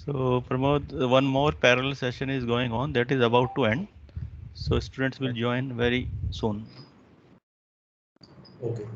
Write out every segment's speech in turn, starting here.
So Pramod, one more parallel session is going on that is about to end. So students will join very soon. Okay.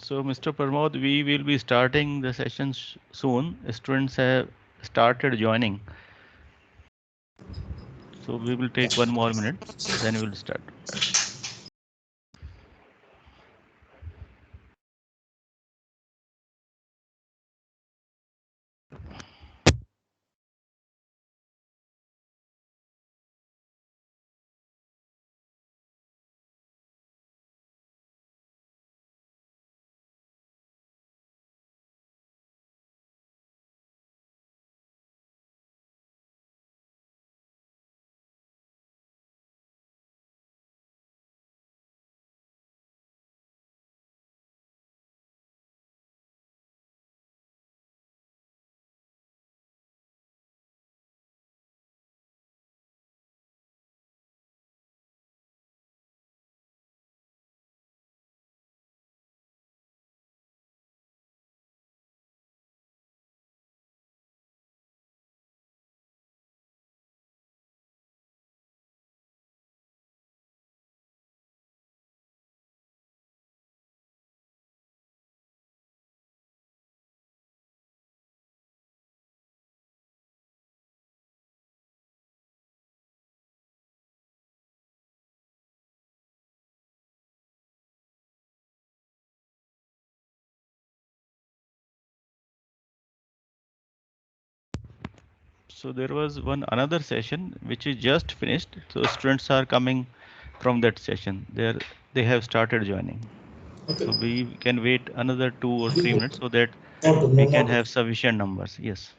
So, Mr. Pramod, we will be starting the sessions soon. Students have started joining. So, we will take one more minute, then we will start. So, there was one another session which is just finished. So, students are coming from that session. They have started joining. Okay. So, we can wait another 2 or 3 minutes so that Not to, we no, can not to. have sufficient numbers. Yes.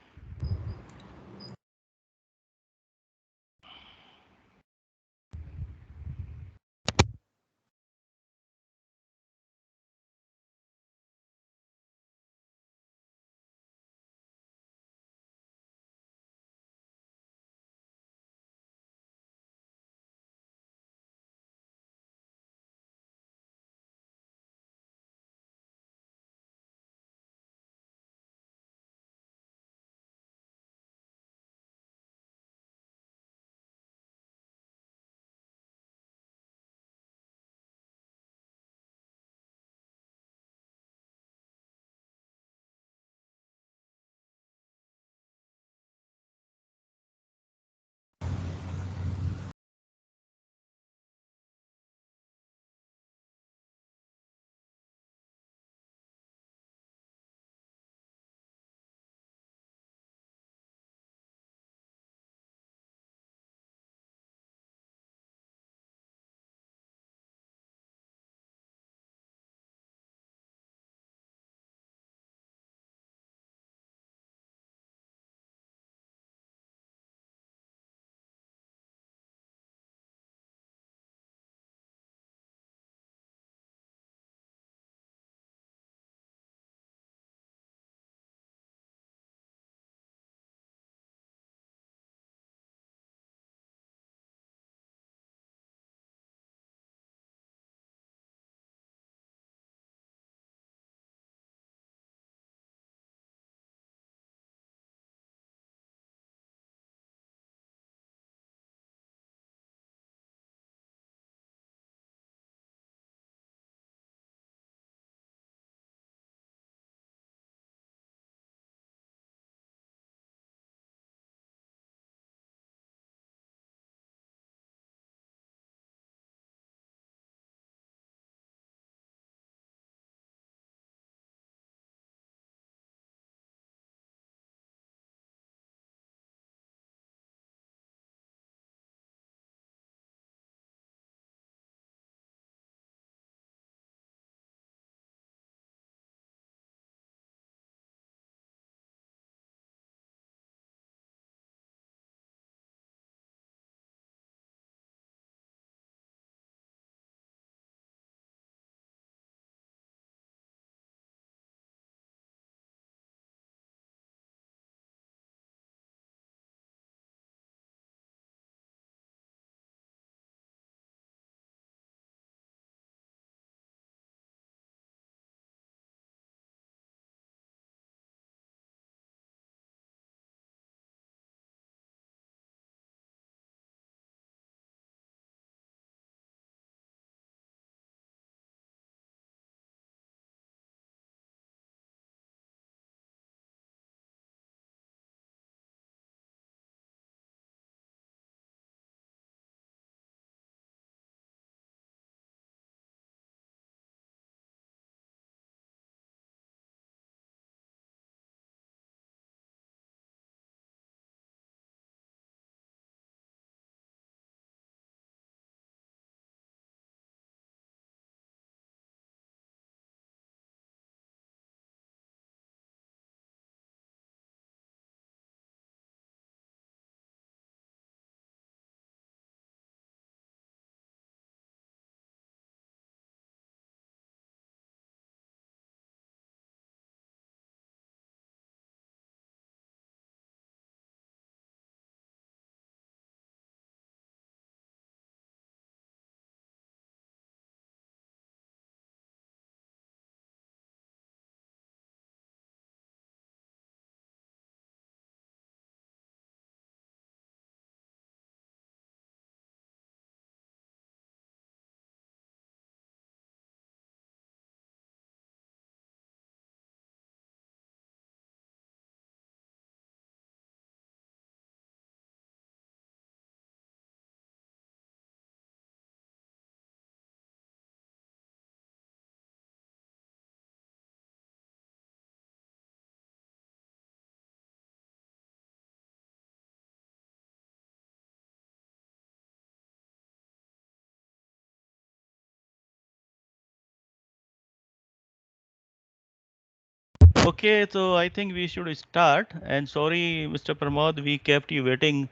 Okay, so I think we should start. And sorry, Mr. Pramod, we kept you waiting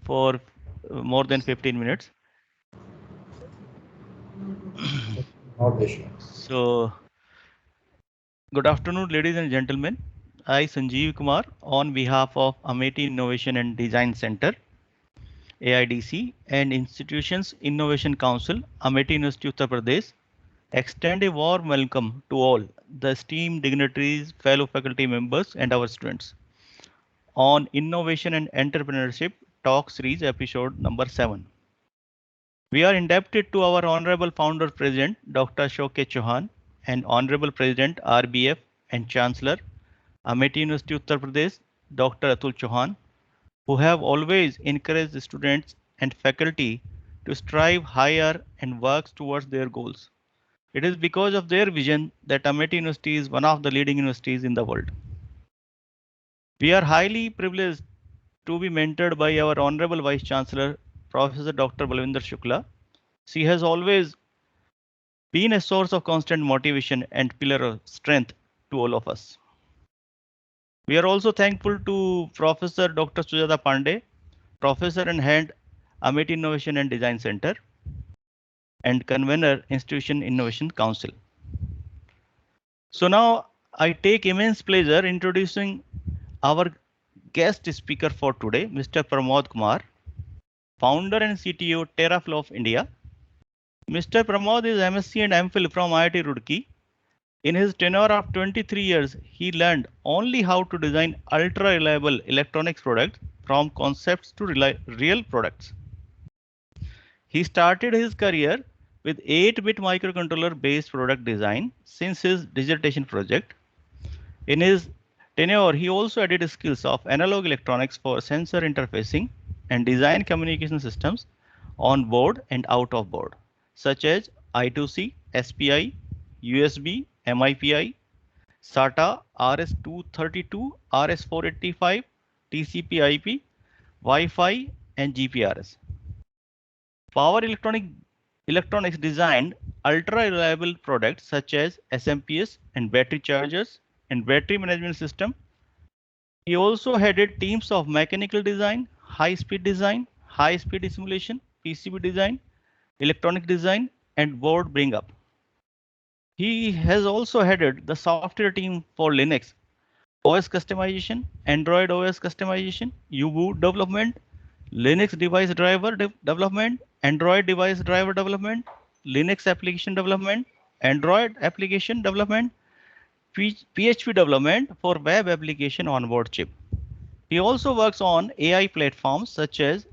for more than 15 minutes. Not issue. So, good afternoon, ladies and gentlemen. I, Sanjeev Kumar, on behalf of Amity Innovation and Design Center, AIDC, and Institutions Innovation Council, Amity University, Uttar Pradesh, extend a warm welcome to all the esteemed dignitaries, fellow faculty members, and our students on Innovation and Entrepreneurship Talk Series, episode number 7. We are indebted to our Honorable Founder President, Dr. Ashok K. Chauhan, and Honorable President, RBF, and Chancellor, Amity University, Uttar Pradesh, Dr. Atul Chauhan, who have always encouraged the students and faculty to strive higher and work towards their goals. It is because of their vision that Amity University is one of the leading universities in the world. We are highly privileged to be mentored by our Honorable Vice Chancellor, Professor Dr. Balwinder Shukla. She has always been a source of constant motivation and pillar of strength to all of us. We are also thankful to Professor Dr. Sujata Pandey, Professor and Head, Amity Innovation and Design Center, and Convener, Institution Innovation Council. So now I take immense pleasure introducing our guest speaker for today, Mr. Pramod Kumar, founder and CTO Teraflow of India. Mr. Pramod is MSc and MPhil from IIT Roorkee. In his tenure of 23 years, he learned only how to design ultra-reliable electronics products from concepts to real products. He started his career with 8-bit microcontroller based product design since his dissertation project. In his tenure, he also added skills of analog electronics for sensor interfacing and design communication systems on board and out of board, such as I2C, SPI, USB, MIPI, SATA, RS-232, RS-485, TCP/IP, Wi-Fi, and GPRS. Power electronics designed ultra-reliable products such as SMPS and battery chargers and battery management system. He also headed teams of mechanical design, high-speed simulation, PCB design, electronic design, and board bring up. He has also headed the software team for Linux, OS customization, Android OS customization, UBOOT development, Linux device driver development, Android device driver development, Linux application development, Android application development, PHP development for web application onboard chip. He also works on AI platforms such as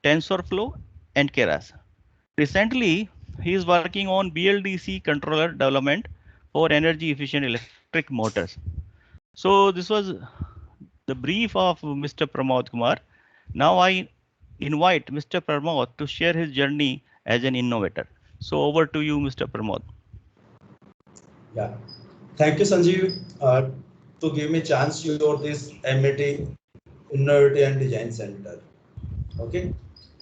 TensorFlow and Keras. Recently, he is working on BLDC controller development for energy efficient electric motors. So this was the brief of Mr. Pramod Kumar. Now I invite Mr. Pramod to share his journey as an innovator. So over to you, Mr. Pramod. Yeah, thank you, Sanjeev, to give me chance to your this MIT Innovative and Design Center. Okay,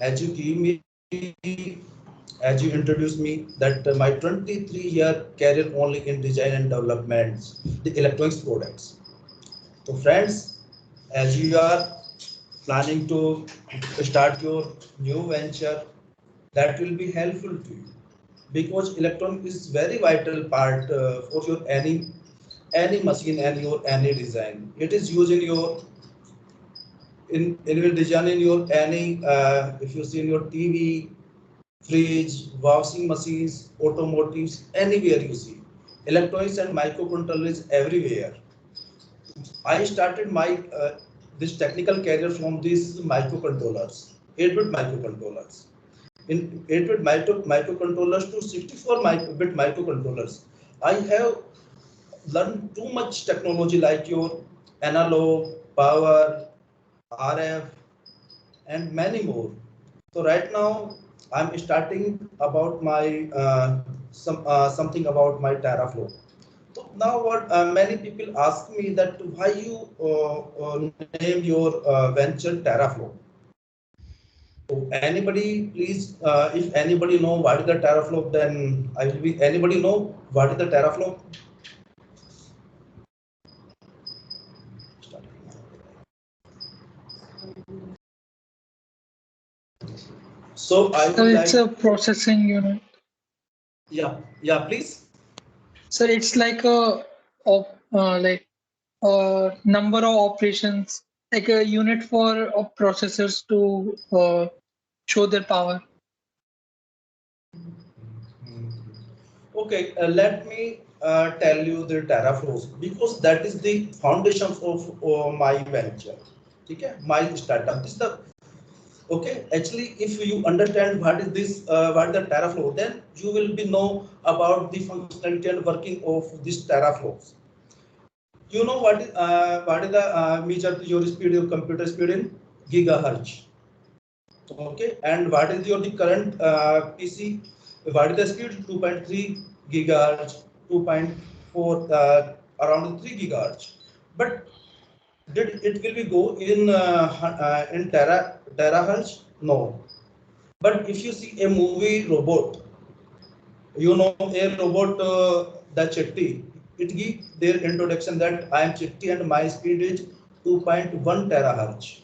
as you give me, as you introduce me, that my 23-year career only in design and developments, the electronics products. So friends, as you are planning to start your new venture, that will be helpful to you because electronic is very vital part for your any machine and your any design. It is used in your in your design in your any if you see in your TV, fridge, washing machines, automotives, anywhere you see. Electronics and microcontrollers everywhere. I started my this technical career from these microcontrollers, 8-bit microcontrollers. In 8-bit microcontrollers to 64-bit microcontrollers, I have learned too much technology like your analog, power, RF, and many more. So right now I'm starting about my something about my Teraflow. So now what many people ask me that why you name your venture Teraflow. So anybody please if anybody know what is the Teraflow, then I will be anybody know what is the Teraflow? So I would So like. it's a processing unit. Yeah, please. So it's like like a number of operations, like a unit for processors to show their power. Okay, let me tell you the teraflows because that is the foundation of my venture. Okay, my startup. This is the okay. Actually, if you understand what is this, what is the teraflow, then you will be know about the functionality and working of this teraflows. You know what is the measure your speed, your computer speed in gigahertz. Okay, and what is your the current PC? What is the speed? 2.3 gigahertz, 2.4 around 3 gigahertz. But did it will be go in terahertz? No. But if you see a movie robot, you know a robot the Chetty, it gives their introduction that I am Chetty and my speed is 2.1 terahertz.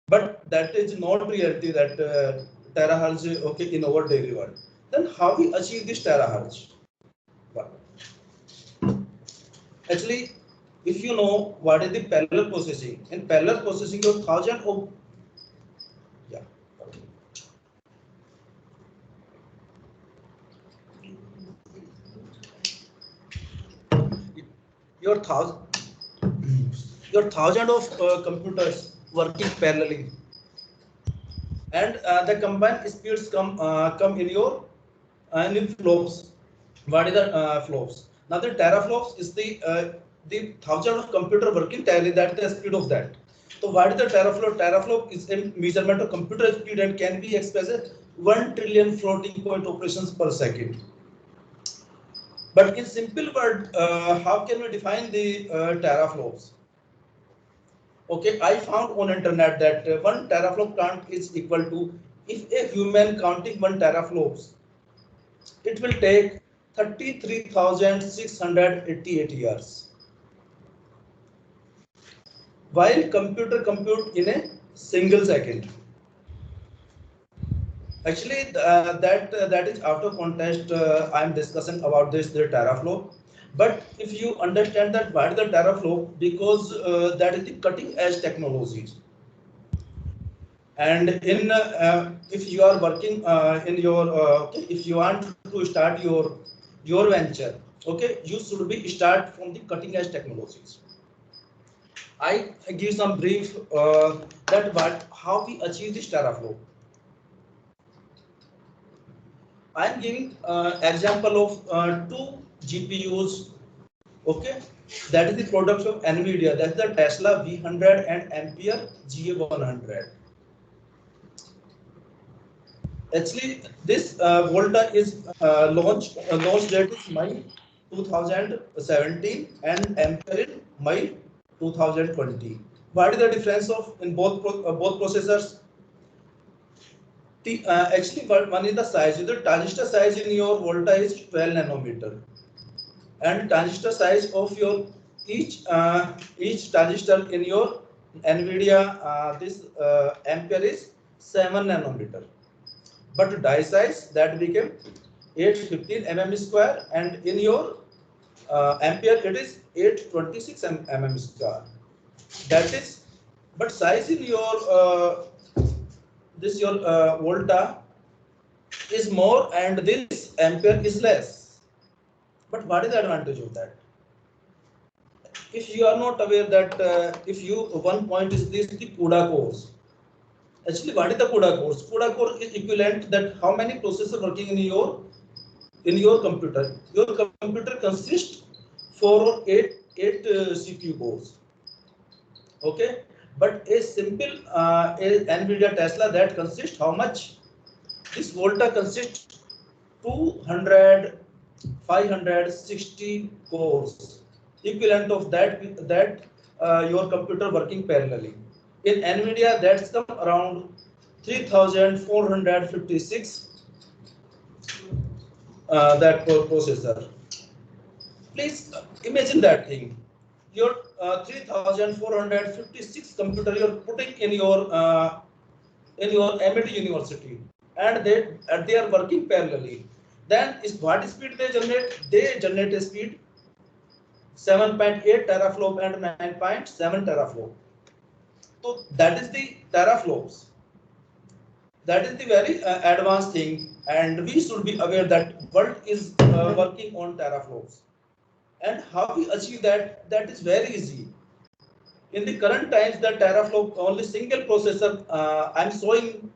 But that is not reality that terahertz okay in our daily world. Then how we achieve this terahertz? Well, actually, if you know what is the parallel processing, in parallel processing your thousand of yeah your thousand of computers working parallelly, and the combined speeds come in flops. What is the flops? Now the teraflops is the thousand of computer working parallelly. That's the speed of that. So what is the teraflop? Teraflop is a measurement of computer speed and can be expressed as 1 trillion floating point operations per second. But in simple word, how can we define the teraflops? Okay, I found on internet that 1 teraflop count is equal to, if a human counting 1 teraflops, it will take 33,688 years, while computer compute in a single second. Actually, that is out of context. I am discussing about the teraflop. But if you understand that what is the teraflop, because that is the cutting edge technologies. And in if you are working in your if you want to start your venture, okay, you should be start from the cutting edge technologies. I give some brief that what how we achieve this teraflop. I am giving example of two GPUs. Okay, that is the product of NVIDIA. That's the Tesla V100 and Ampere GA100. Actually, this Volta is launch date is May 2017 and Ampere in May 2020. What is the difference of in both processors? Actually, one is the size. The transistor size in your Volta is 12 nanometer, and transistor size of your each transistor in your NVIDIA this Ampere is 7 nanometer. But die size that became 815 mm square, and in your Ampere it is 826 mm square. That is, but size in your this your Volta is more and this Ampere is less. But what is the advantage of that? If you are not aware that if you one point is this the CUDA cores. Actually, what is the CUDA cores? CUDA core is equivalent that how many processors working in your computer. Your computer consists 4 or 8 CPU cores. Okay, but a simple a NVIDIA Tesla that consists how much? This Volta consists 200, 560 cores, equivalent of that your computer working parallelly. In NVIDIA, that's come around 3,456 that processor. Please imagine that thing. your 3,456 computer you're putting in your MIT university, and they are working parallelly. Then is what speed they generate? They generate a speed 7.8 teraflop and 9.7 teraflop. So that is the teraflops. That is the very advanced thing, and we should be aware that world is working on teraflops. And how we achieve that? That is very easy. In the current times, the teraflop only single processor. I'm showing.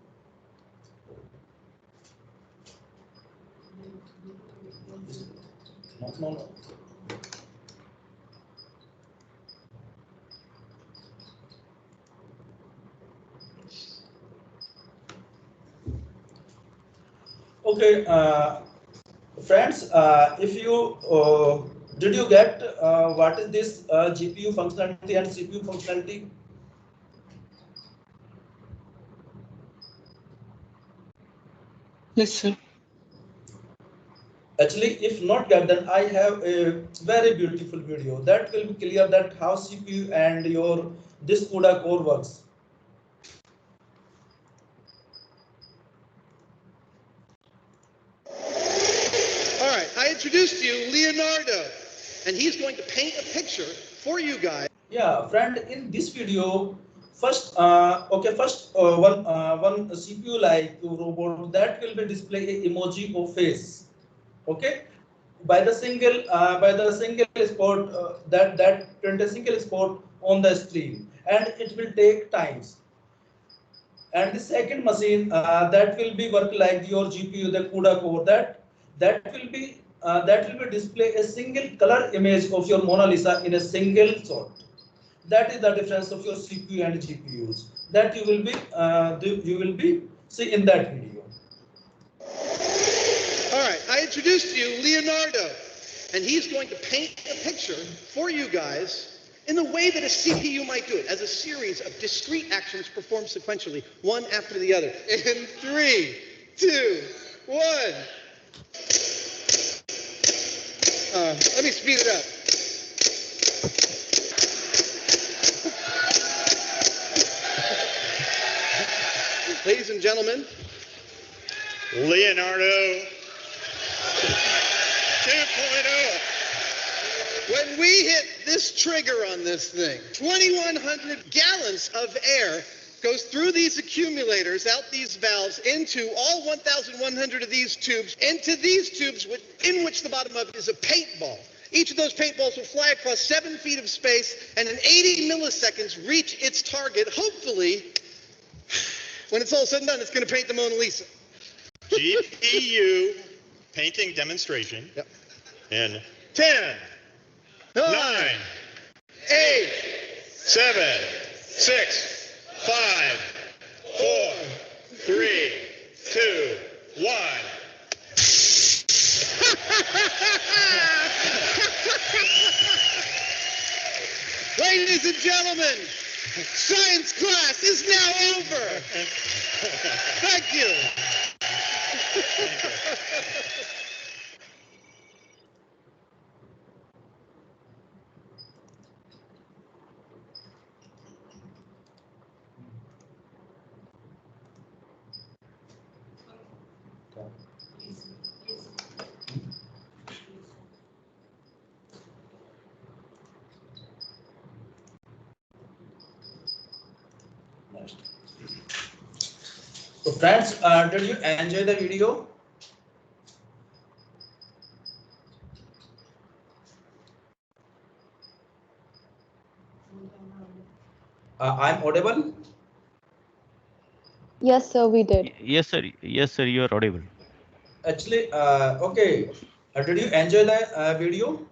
No. Okay, friends, if you did you get what is this GPU functionality and CPU functionality? Yes, sir. Actually, if not get, then I have a very beautiful video that will be clear that how CPU and your this CUDA core works. All right, I introduced to you Leonardo, and he's going to paint a picture for you guys. Yeah, friend, in this video, first, one CPU like robot that will be display a emoji of face. Okay, by the single spot that print a single spot on the screen, and it will take times. And the second machine that will be work like your GPU, the CUDA core, that will be display a single color image of your Mona Lisa in a single shot. That is the difference of your CPU and GPUs. That you will be see in that video. All right, I introduced to you Leonardo, and he's going to paint a picture for you guys in the way that a CPU might do it, as a series of discrete actions performed sequentially, one after the other. In 3, 2, 1. Let me speed it up. Ladies and gentlemen, Leonardo 2.0. When we hit this trigger on this thing, 2,100 gallons of air goes through these accumulators, out these valves, into all 1,100 of these tubes, into these tubes in which the bottom of it is a paintball. Each of those paintballs will fly across 7 feet of space and in 80 milliseconds reach its target. Hopefully, when it's all said and done, it's going to paint the Mona Lisa. GPU painting demonstration. Yep. In 10, 9, 8, 7, 6, 5, 4, 3, 2, 1. Ladies and gentlemen, science class is now over. Thank you. So friends, did you enjoy the video? I'm audible? Yes, sir, we did. Yes, sir. Yes, sir. You are audible. Actually, okay. Did you enjoy the video?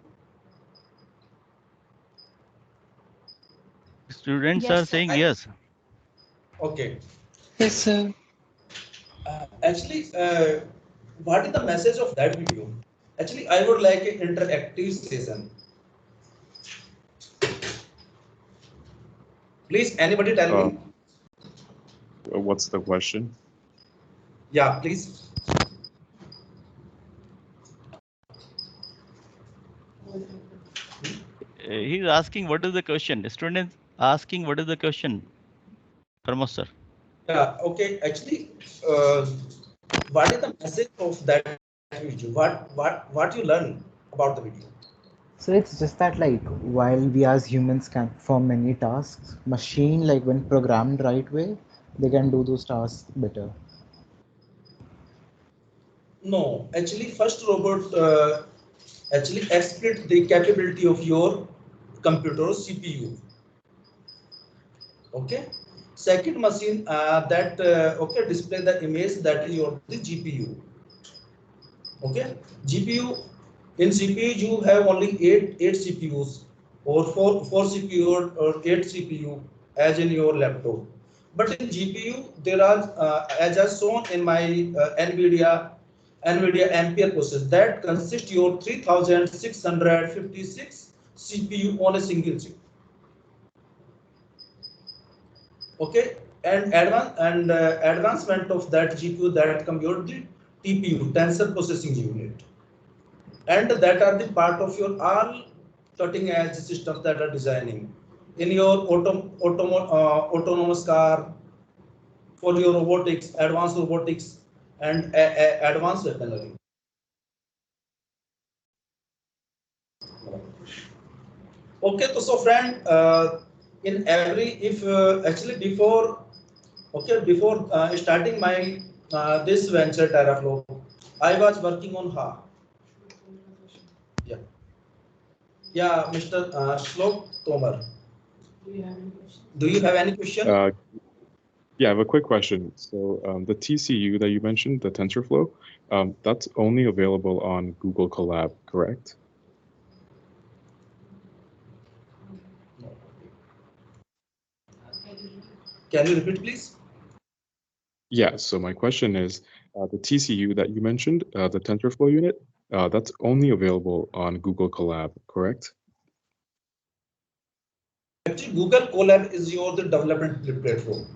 Students Yes, are sir. saying yes. Okay. Yes, sir. Actually, what is the message of that video? Actually, I would like an interactive session. Please, anybody tell me? What's the question? Yeah, please. He he's asking what is the question. The student is asking what is the question. Pramod sir. Yeah, okay. Actually, what is the message of that video? What you learn about the video? So it's just that like while we as humans can perform many tasks, machine like when programmed right way, they can do those tasks better. No, actually, first robot actually exploit the capability of your computer or CPU. Okay. Second machine that okay display the image that is your the GPU. Okay, GPU in CPU you have only eight CPUs or four CPU or eight CPU as in your laptop. But in GPU there are as I shown in my NVIDIA Ampere process that consists your 3656 CPU on a single chip. Okay, and advancement of that GPU that compute the TPU, tensor processing unit, and that are the part of your all cutting edge systems that are designing in your autonomous car, for your robotics, advanced robotics, and advanced weaponry. Okay, so friend, in every if actually before before starting my this venture TerraFlow, I was working on HA. Yeah, yeah, Mr. Shlok Tomar. Do you have any question? Yeah, I have a quick question. So the TCU that you mentioned, the TensorFlow, that's only available on Google Colab, correct? Can you repeat, please? Yeah, so my question is, the TCU that you mentioned, the TensorFlow unit, that's only available on Google Colab, correct? Actually, Google Colab is your the development platform,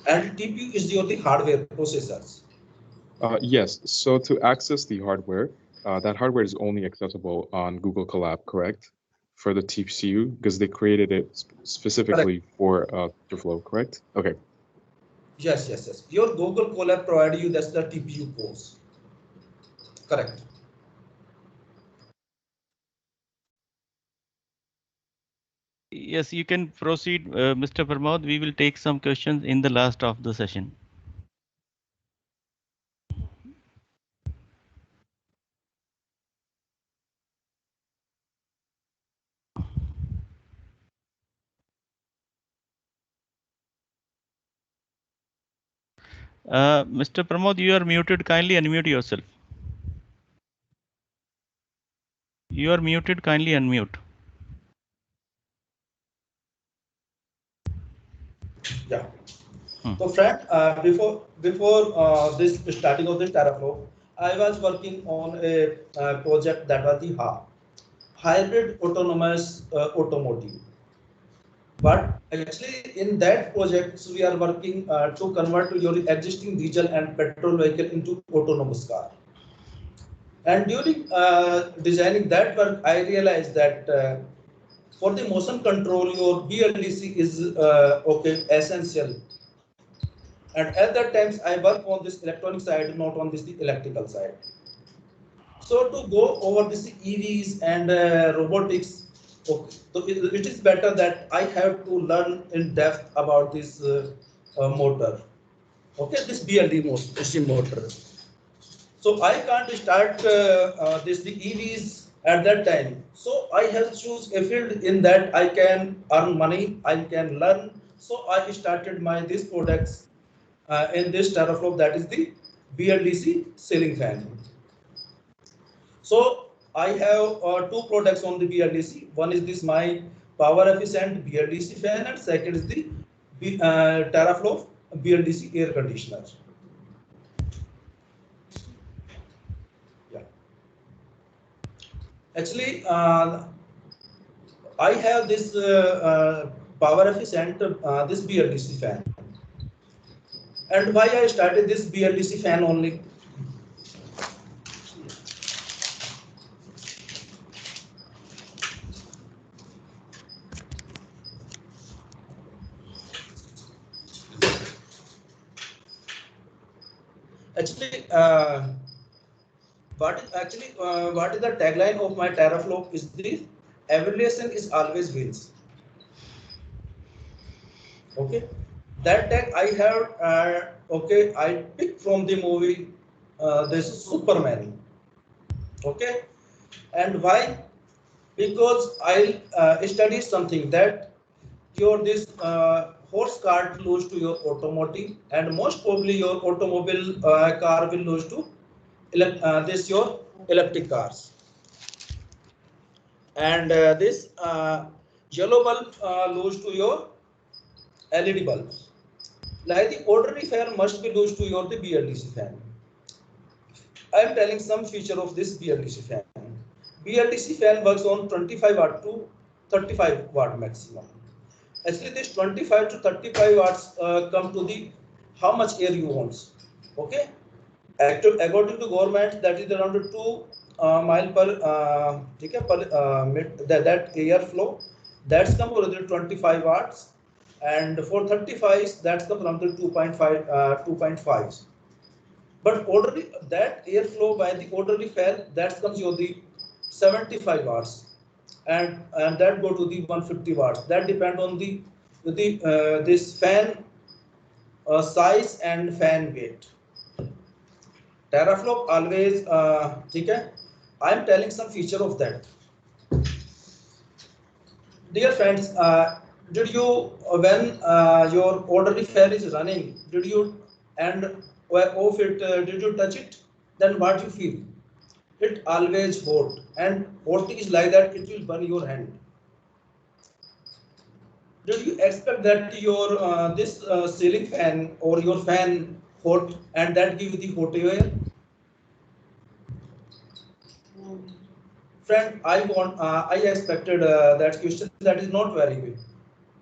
and TPU is your the hardware processors. Yes, so to access the hardware, that hardware is only accessible on Google Colab, correct? For the TCU, because they created it specifically for TensorFlow, correct? Okay. Yes, yes, yes. Your Google Colab provide you that's the TPU course. Correct. Yes, you can proceed, Mr. Pramod. We will take some questions in the last of the session. Mr. Pramod, you are muted. Kindly unmute yourself. You are muted. Kindly unmute. Yeah. So friend, before this starting of this TerraFlow, I was working on a project that was the HA, hybrid autonomous automotive. But actually, in that project, we are working to convert your existing diesel and petrol vehicle into autonomous car. And during designing that work, I realized that for the motion control, your BLDC is okay essential. And at that times, I work on this electronic side, not on this the electrical side. So to go over this EVs and robotics, okay, so it is better that I have to learn in depth about this motor. Okay, this BLD motor. So I can't start this the EVs at that time. So I have to choose a field in that I can earn money, I can learn. So I started my these products in this TerraFlow, that is the BLDC ceiling fan. So I have two products on the BLDC. One is this my power efficient BLDC fan, and second is the TerraFlow BLDC air conditioner. Yeah. Actually, I have this power efficient this BLDC fan. And why I started this BLDC fan only? Actually, what is the tagline of my teraflop is this: evaluation is always wins. Okay, that tag I have. Okay, I picked from the movie. This Superman. Okay, and why? Because I studied something that your this horse cart lose to your automotive, and most probably your automobile car will lose to this your electric cars. And this yellow bulb lose to your LED bulbs. Like the ordinary fan must be lose to your the BLDC fan. I am telling some feature of this BLDC fan. BLDC fan works on 25 watt to 35 watt maximum. Actually, this 25 to 35 watts come to the how much air you want. Okay, according to government, that is around 2 mile per that air flow. That's come around 25 watts, and for 35 that's come around 2.5 2.5. But orderly that airflow by the orderly fan that comes your the 75 watts, and that go to the 150 watts. That depend on the this fan size and fan weight. Teraflop always okay. I am telling some feature of that. Dear friends, did you when your orderly fan is running, did you and off it? Did you touch it? Then what you feel? It always hot, and hot is like that. It will burn your hand. Did you expect that your this ceiling fan or your fan hot and that give you the hot air? Friend, I expected that question. That is not very good.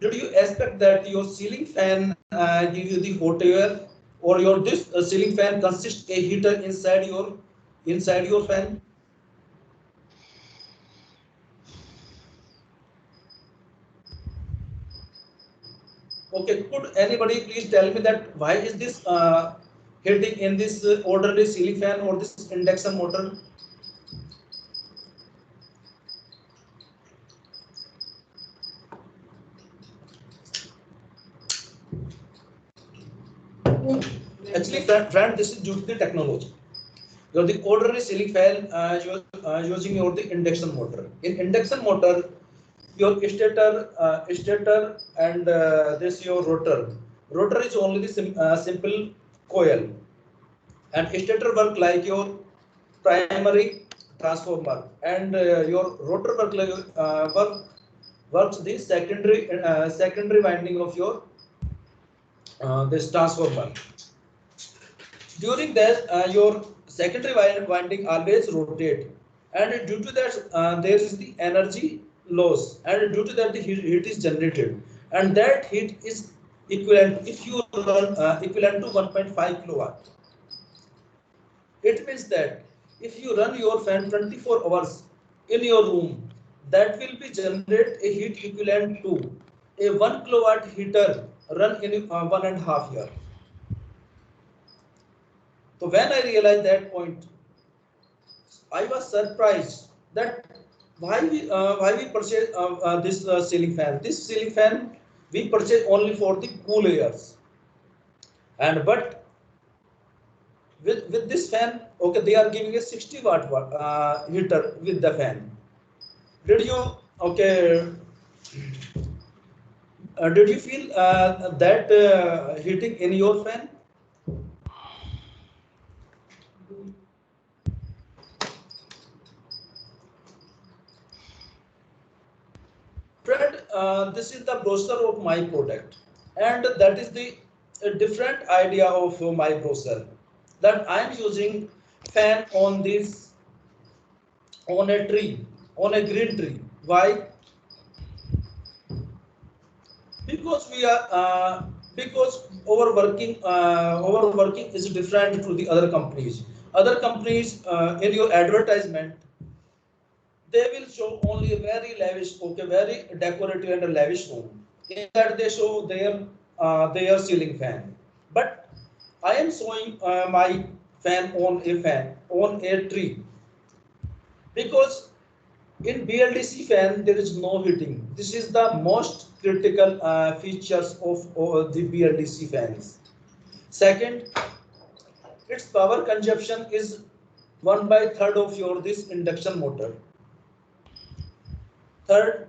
Did you expect that your ceiling fan give you the hot air, or your this ceiling fan consists a heater inside your fan? Okay, could anybody please tell me that why is this heating in this orderly ceiling fan or this induction motor? Actually, friend, this is due to the technology. You're the orderly ceiling fan using your the induction motor. In induction motor, your stator and this your rotor. Rotor is only the simple coil, and stator work like your primary transformer, and your rotor work like works the secondary winding of your this transformer. During that, your secondary winding always rotate, and due to that, there is the energy loss, and due to that, the heat is generated, and that heat is equivalent if you run equivalent to 1.5 kilowatt. It means that if you run your fan 24 hours in your room, that will be generate a heat equivalent to a 1 kilowatt heater run in 1.5 years. So when I realized that point, I was surprised that why we purchase this ceiling fan. This ceiling fan we purchase only for the cool airs, and but with this fan, okay, they are giving a 60 watt heater with the fan. Did you okay? Did you feel that heating in your fan? Fred, this is the brochure of my product, and that is the different idea of my brochure. That I am using fan on this on a tree, on a green tree. Why? Because we are because our working is different to the other companies. Other companies in your advertisement, they will show only a very lavish, okay, very decorative and a lavish room. In that they show their ceiling fan. But I am showing my fan on a tree, because in BLDC fan there is no heating. This is the most critical features of the BLDC fans. Second, its power consumption is 1/3 of your this induction motor. Third,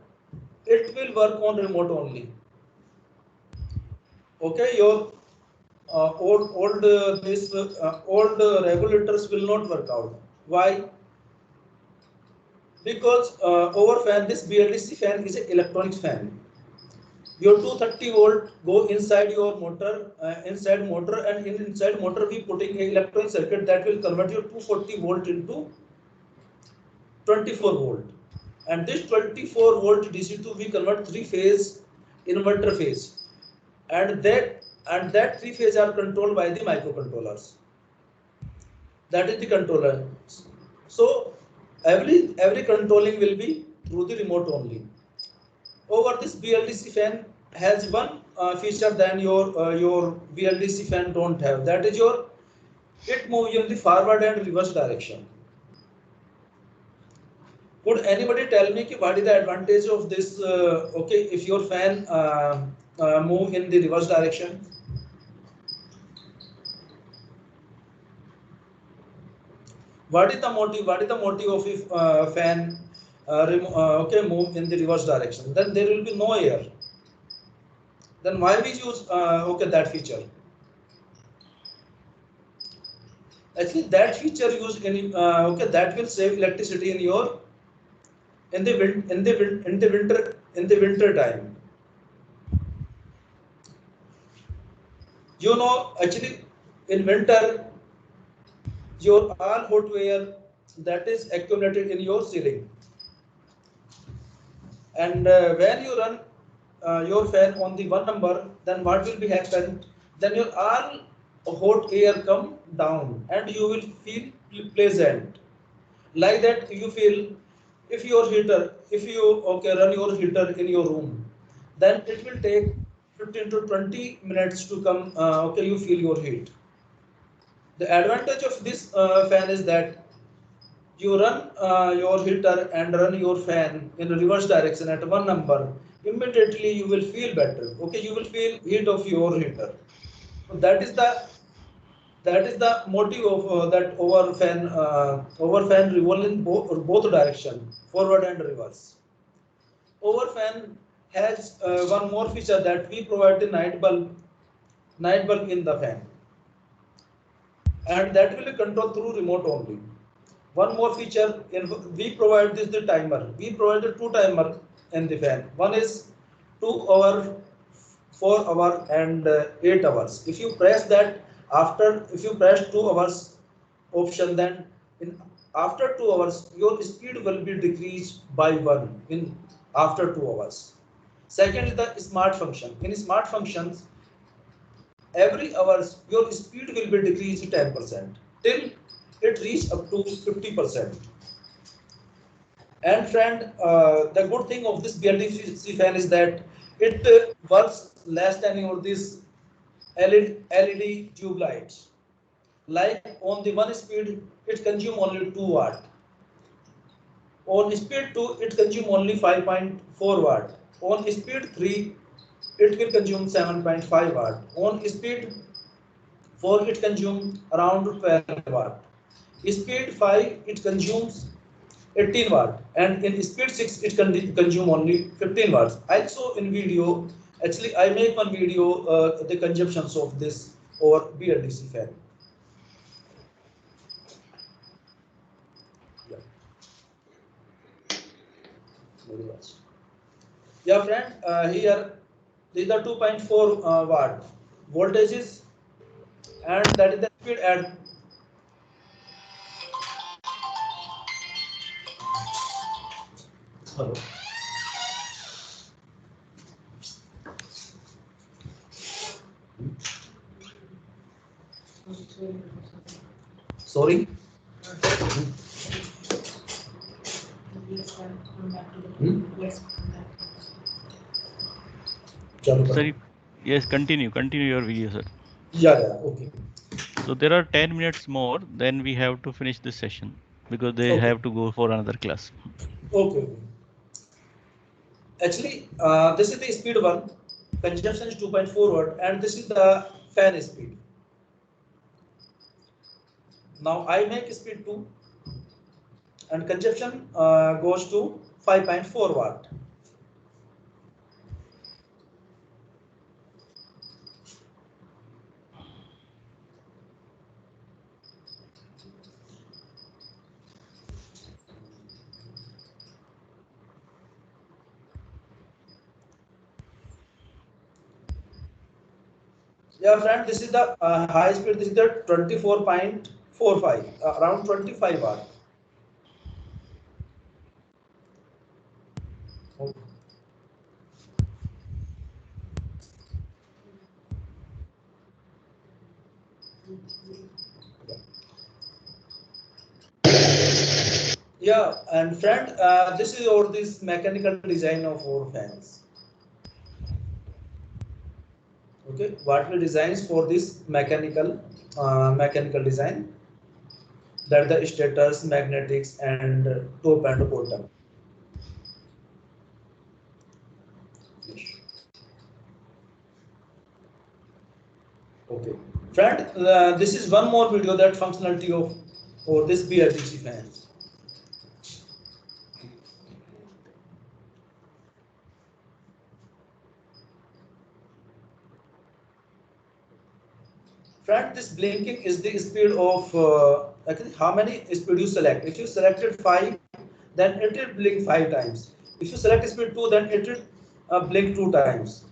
it will work on remote only. Okay, your old regulators will not work out. Why? Because over fan, this BLDC fan is an electronic fan. Your 230 volt go inside your motor, and inside motor we putting a electronic circuit that will convert your 240 volt into 24 volt. And this 24 volt DC to we convert three phase inverter phase, and that three phase are controlled by the microcontrollers. That is the controller. So every controlling will be through the remote only. Over this BLDC fan has one feature than your BLDC fan don't have. That is it moves in the forward and reverse direction. Could anybody tell me what is the advantage of this? Okay, if your fan move in the reverse direction. What is the motive? What is the motive of if fan move in the reverse direction? Then there will be no air. Then why we use that feature? Actually, that feature used in that will save electricity in the winter time. You know, actually, in winter, your all hot air that is accumulated in your ceiling, and when you run your fan on the one number, then what will be happen? Then your all hot air come down, and you will feel pleasant. Like that, you feel if you run your heater in your room, then it will take 15 to 20 minutes to come. You feel your heat. The advantage of this fan is that you run your heater and run your fan in reverse direction at one number. Immediately you will feel better. Okay, you will feel heat of your heater. So that is the motive of that over fan revolve in both direction, forward and reverse. Over fan has one more feature that we provide the night bulb in the fan, and that will be controlled through remote only. One more feature, we provide the timer. We provide the two timer in the fan. One is 2 hour, 4 hour, and 8 hours. If you press 2 hours option, then after 2 hours your speed will be decreased by 1 after 2 hours. Second is the smart function. In smart functions, every hours your speed will be decreased 10% till it reach up to 50%. And friend, the good thing of this BLDC fan is that it works less than your this LED tube lights. Like on the one speed, it consume only 2 watt. On speed 2, it consume only 5.4 watt. On speed 3, it will consume 7.5 watt. On speed 4, it consumes around 12 watt. Speed 5, it consumes 18 watt, and in speed 6 it can consume only 15 watts. Also in video, actually I make one video the consumptions of this or BLDC fan. Yeah, friend, here these are 2.4 watt voltages, and that is the speed at hello. Sorry. Sir, yes, continue your video, sir. Yeah, okay. So there are 10 minutes more, then we have to finish this session because they Okay. have to go for another class. Okay. Actually, this is the speed one, consumption is 2.4 watt, and this is the fan speed. Now I make speed 2, and consumption goes to 5.4 watt. Yeah, friend, this is the high speed. This is the 24.45, around 25 watt. Okay. Yeah, and friend, this is our this mechanical design of our fans. Okay, what we designs for this mechanical design, that the stators, magnetics, and top and bottom. Okay, friend, this is one more video that functionality of for this BLDC fans. Friend, this blinking is the speed of actually how many speed you select. If you selected 5, then it will blink 5 times. If you select speed 2, then it will blink 2 times.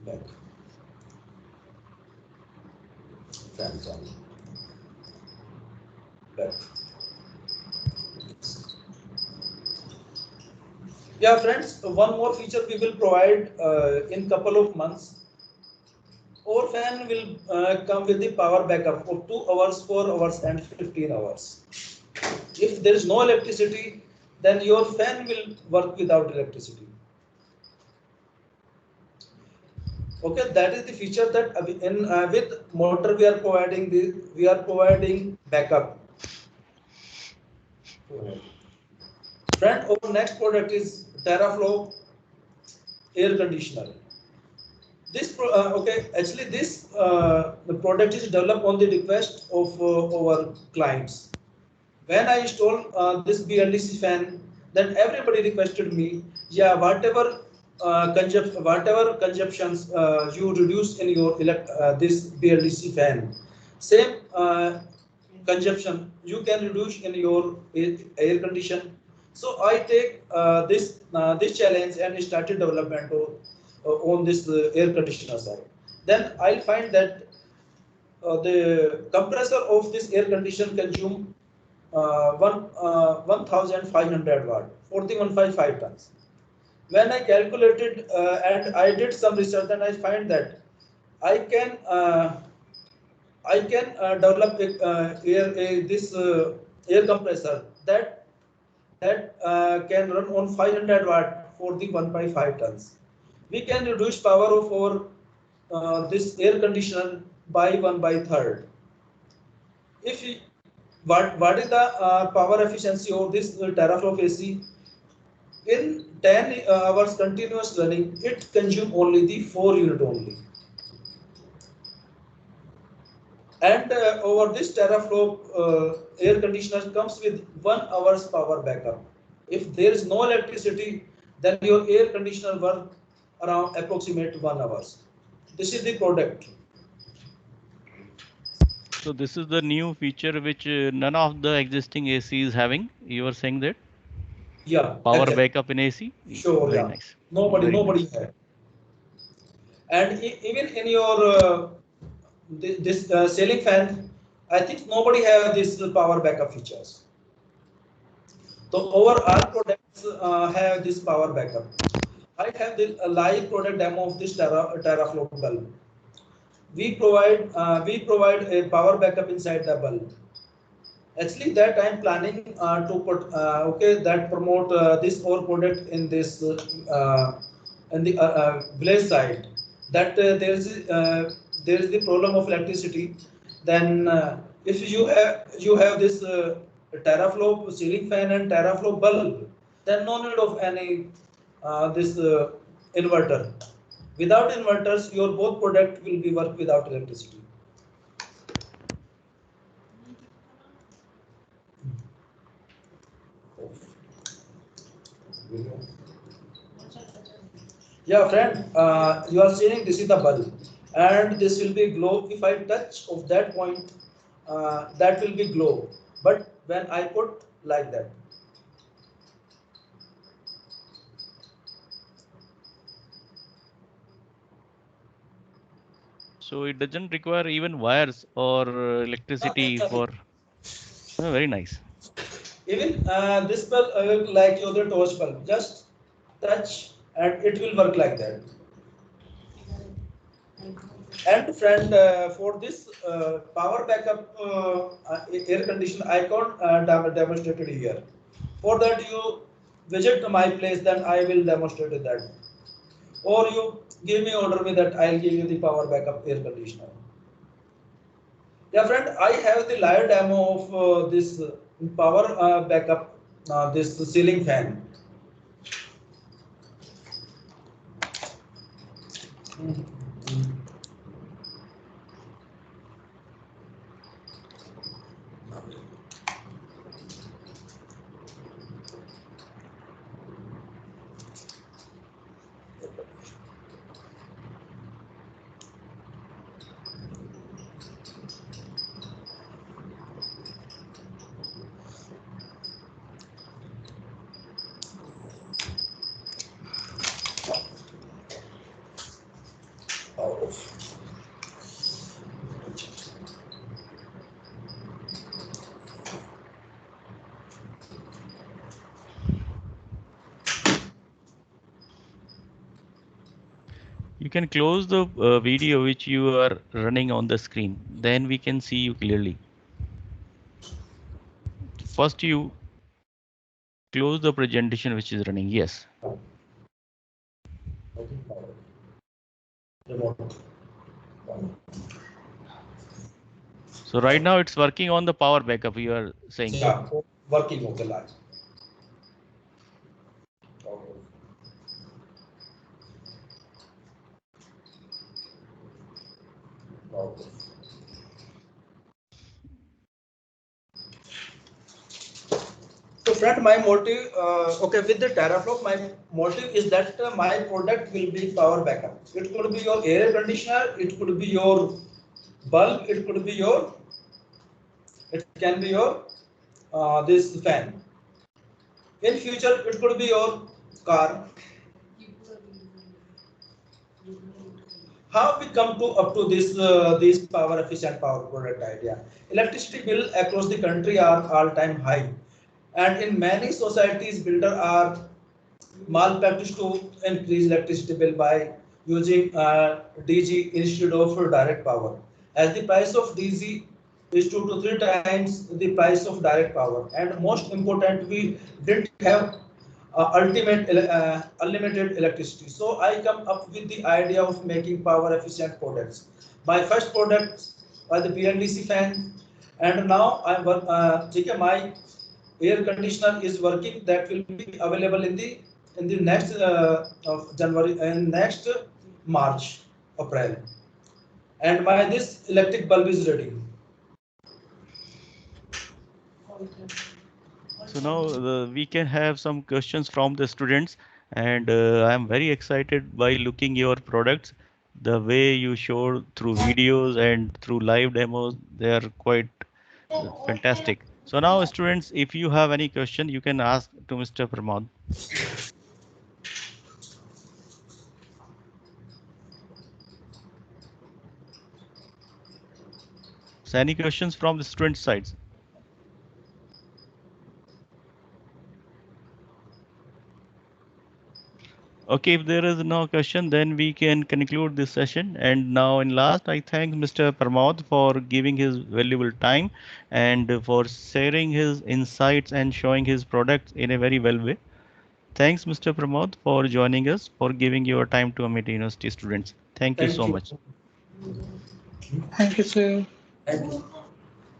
Back. Fans on. Back. Yeah, friends, one more feature we will provide in couple of months. Our fan will come with the power backup for 2 hours, 4 hours, and 15 hours. If there is no electricity, then your fan will work without electricity. Okay, that is the feature that with motor we are providing backup. Friend, our next product is TerraFlow air conditioner. This actually this the product is developed on the request of our clients. When I installed this BLDC fan, then everybody requested me, yeah, whatever consumptions you reduce in your this BLDC fan, same consumption you can reduce in your air condition. So I take this challenge and started development on this air conditioner side. Then I'll find that the compressor of this air conditioner consume 1,500 watt, 4155 tons. When I calculated and I did some research, then I find that I can develop this air compressor that can run on 500 watt for the 1.5 tons. We can reduce power of our this air conditioner by 1/3. If we, what is the power efficiency of this teraflop AC? In 10 hours continuous running, it consumes only the 4 unit only. And over this teraflop air conditioner comes with 1 hour's power backup. If there is no electricity, then your air conditioner work around approximate 1 hours. This is the product. So this is the new feature which none of the existing AC is having. You were saying that? Yeah. Power exactly. backup in AC? Sure. Very Yeah. nice. Nobody Nice. had. And even in your this ceiling fan, I think nobody have this power backup features. So our all products have this power backup. I have the live product demo of this teraflop bulb. We provide a power backup inside the bulb, Actually, that I'm planning to put that promote this whole product in this in the village side. That there is the problem of electricity. Then if you have this teraflow ceiling fan and teraflow bulb, then no need of any this inverter. Without inverters, your both product will be work without electricity. Yeah, friend, you are saying this is the bulb, and this will be glow. If I touch of that point, that will be glow. But when I put like that, So it doesn't require even wires or electricity for. Oh, very nice. even this bulb like your other torch bulb, just touch and it will work like that. And friend, for this power backup air conditioner icon demonstrated here. For that you visit my place, then I will demonstrate that. Or you give me order me that I'll give you the power backup air conditioner. Yeah, friend, I have the live demo of this power backup, this ceiling fan. You can close the video which you are running on the screen. Then we can see you clearly. First, you close the presentation which is running. Yes. So right now it's working on the power backup, you are saying. Yeah, working okay large. So friend, my motive, okay, with the Teraflow, my motive is that my product will be power backup. It could be your air conditioner, it could be your bulb, it could be your, it can be your this fan. In future, it could be your car. How we come to up to this power efficient power product idea? Electricity bill across the country are all time high, and in many societies, builder are malpractice to increase electricity bill by using DG instead of direct power. As the price of DG is 2 to 3 times the price of direct power, and most important, we didn't have unlimited electricity. So I come up with the idea of making power efficient products. My first product was the BLDC fan, and now my air conditioner is working. That will be available in the next of January and next March, April. And my this electric bulb is ready. So now we can have some questions from the students, and I am very excited by looking your products. The way you show through videos and through live demos, they are quite fantastic. So now students, if you have any question, you can ask to Mr. Pramod. So any questions from the student sides? Okay, if there is no question, then we can conclude this session. And now in last, I thank Mr. Pramod for giving his valuable time and for sharing his insights and showing his products in a very well way. Thanks, Mr. Pramod, for joining us, for giving your time to Amity University students. Thank you Thank so you. much. Thank you, sir. Thank you.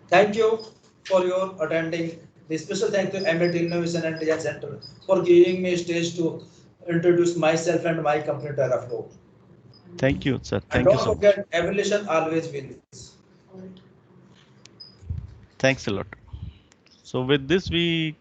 Thank you for your attending. The special thank to MIT Innovation and Design Center for giving me a stage to introduce myself and my company TerraFlow. Thank you, sir. And Thank you don't so much. forget, evolution always wins. Thanks a lot. So with this, we